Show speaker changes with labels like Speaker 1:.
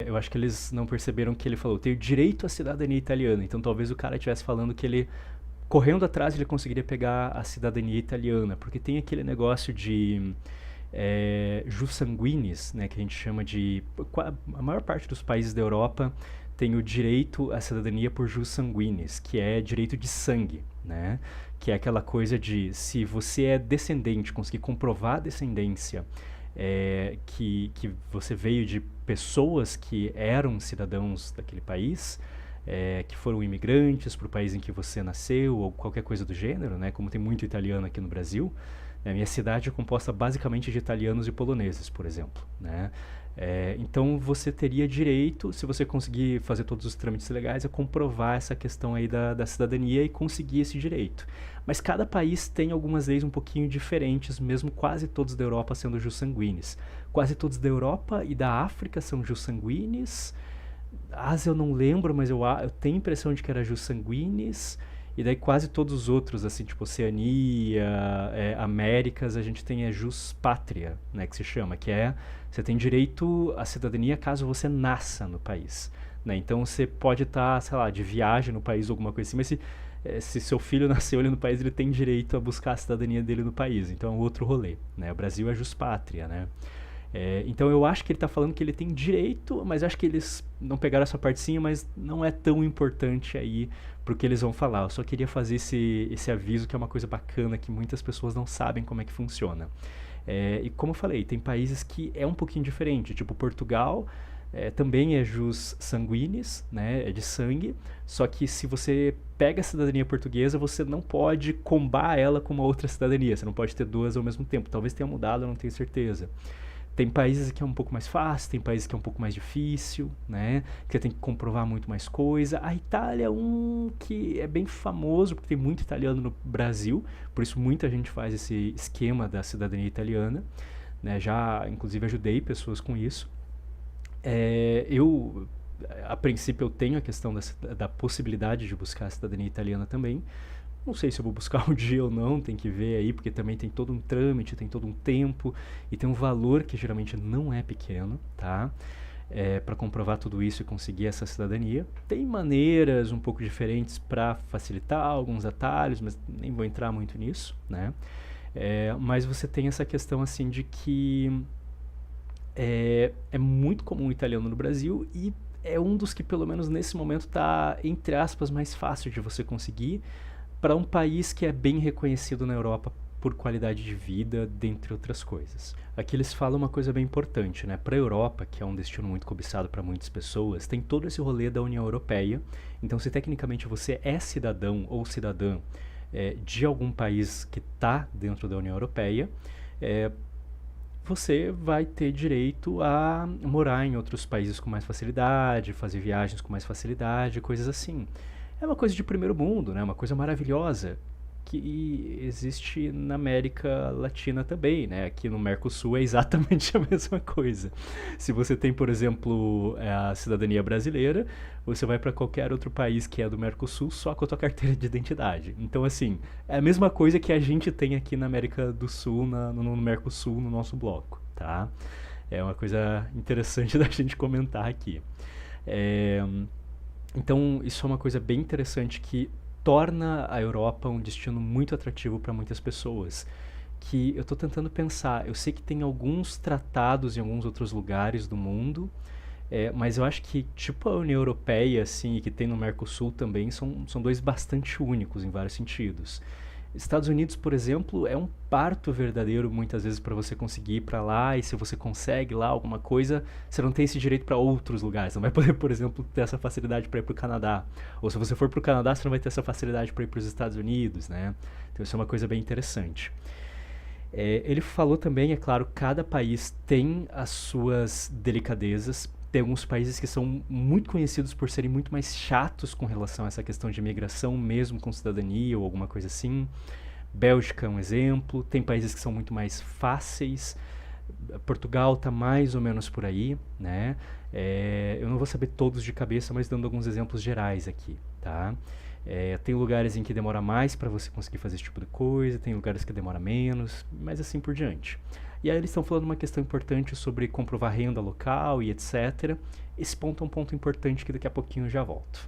Speaker 1: eu acho que eles não perceberam que ele falou, tenho direito à cidadania italiana. Então talvez o cara estivesse falando que ele, correndo atrás, ele conseguiria pegar a cidadania italiana. Porque tem aquele negócio de jus sanguinis, né, que a gente chama de... A maior parte dos países da Europa tem o direito à cidadania por jus sanguinis, que é direito de sangue, né? Que é aquela coisa de, se você é descendente, conseguir comprovar a descendência, que você veio de pessoas que eram cidadãos daquele país, que foram imigrantes para o país em que você nasceu, ou qualquer coisa do gênero, né? Como tem muito italiano aqui no Brasil, a minha cidade é composta basicamente de italianos e poloneses, por exemplo, né? Então você teria direito, se você conseguir fazer todos os trâmites legais, a comprovar essa questão aí da cidadania e conseguir esse direito. Mas cada país tem algumas leis um pouquinho diferentes, mesmo quase todos da Europa sendo jus sanguinis. Quase todos da Europa e da África são jus sanguinis. Ásia eu não lembro, mas eu tenho a impressão de que era jus sanguinis. E daí quase todos os outros, assim, tipo Oceania, Américas, a gente tem jus pátria, né, que se chama, que é, você tem direito à cidadania caso você nasça no país, né? Então você pode estar, sei lá, de viagem no país ou alguma coisa assim, mas se seu filho nasceu ali no país, ele tem direito a buscar a cidadania dele no país, então é um outro rolê, né? O Brasil é jus pátria, né? Então eu acho que ele está falando que ele tem direito, mas acho que eles não pegaram essa partezinha, mas não é tão importante aí pro que eles vão falar. Eu só queria fazer esse aviso, que é uma coisa bacana, que muitas pessoas não sabem como é que funciona. E como eu falei, tem países que é um pouquinho diferente, tipo Portugal, também é jus sanguinis, né, é de sangue, só que se você pega a cidadania portuguesa, você não pode combar ela com uma outra cidadania, você não pode ter duas ao mesmo tempo. Talvez tenha mudado, eu não tenho certeza. Tem países que é um pouco mais fácil, tem países que é um pouco mais difícil, né? Que você tem que comprovar muito mais coisa. A Itália é um que é bem famoso, porque tem muito italiano no Brasil, por isso muita gente faz esse esquema da cidadania italiana, né? Já, inclusive, ajudei pessoas com isso. Eu, a princípio, eu tenho a questão da possibilidade de buscar a cidadania italiana também. Não sei se eu vou buscar um dia ou não, tem que ver aí, porque também tem todo um trâmite, tem todo um tempo e tem um valor que geralmente não é pequeno, tá? Para comprovar tudo isso e conseguir essa cidadania. Tem maneiras um pouco diferentes para facilitar alguns atalhos, mas nem vou entrar muito nisso, né? Mas você tem essa questão assim de que é muito comum o italiano no Brasil e é um dos que pelo menos nesse momento está, entre aspas, mais fácil de você conseguir para um país que é bem reconhecido na Europa por qualidade de vida, dentre outras coisas. Aqui eles falam uma coisa bem importante, né? Para a Europa, que é um destino muito cobiçado para muitas pessoas, tem todo esse rolê da União Europeia. Então, se tecnicamente você é cidadão ou cidadã de algum país que está dentro da União Europeia, você vai ter direito a morar em outros países com mais facilidade, fazer viagens com mais facilidade, coisas assim. É uma coisa de primeiro mundo, né? Uma coisa maravilhosa que existe na América Latina também, né? Aqui no Mercosul é exatamente a mesma coisa. Se você tem, por exemplo, a cidadania brasileira, você vai para qualquer outro país que é do Mercosul só com a tua carteira de identidade. Então, assim, é a mesma coisa que a gente tem aqui na América do Sul, no Mercosul, no nosso bloco, tá? É uma coisa interessante da gente comentar aqui. É, Então, isso é uma coisa bem interessante que torna a Europa um destino muito atrativo para muitas pessoas. Que eu estou tentando pensar, eu sei que tem alguns tratados em alguns outros lugares do mundo, mas eu acho que, tipo a União Europeia, assim, e que tem no Mercosul também, são dois bastante únicos em vários sentidos. Estados Unidos, por exemplo, é um parto verdadeiro muitas vezes para você conseguir ir para lá, e se você consegue lá alguma coisa, você não tem esse direito para outros lugares. Você não vai poder, por exemplo, ter essa facilidade para ir para o Canadá. Ou se você for para o Canadá, você não vai ter essa facilidade para ir para os Estados Unidos, né? Então isso é uma coisa bem interessante. Ele falou também, é claro, cada país tem as suas delicadezas. Tem alguns países que são muito conhecidos por serem muito mais chatos com relação a essa questão de imigração, mesmo com cidadania ou alguma coisa assim. Bélgica é um exemplo. Tem países que são muito mais fáceis. Portugal está mais ou menos por aí, né? Eu não vou saber todos de cabeça, mas dando alguns exemplos gerais aqui, tá? Tem lugares em que demora mais para você conseguir fazer esse tipo de coisa, tem lugares que demora menos, mas assim por diante. E aí eles estão falando uma questão importante sobre comprovar renda local e etc. Esse ponto é um ponto importante que daqui a pouquinho eu já volto.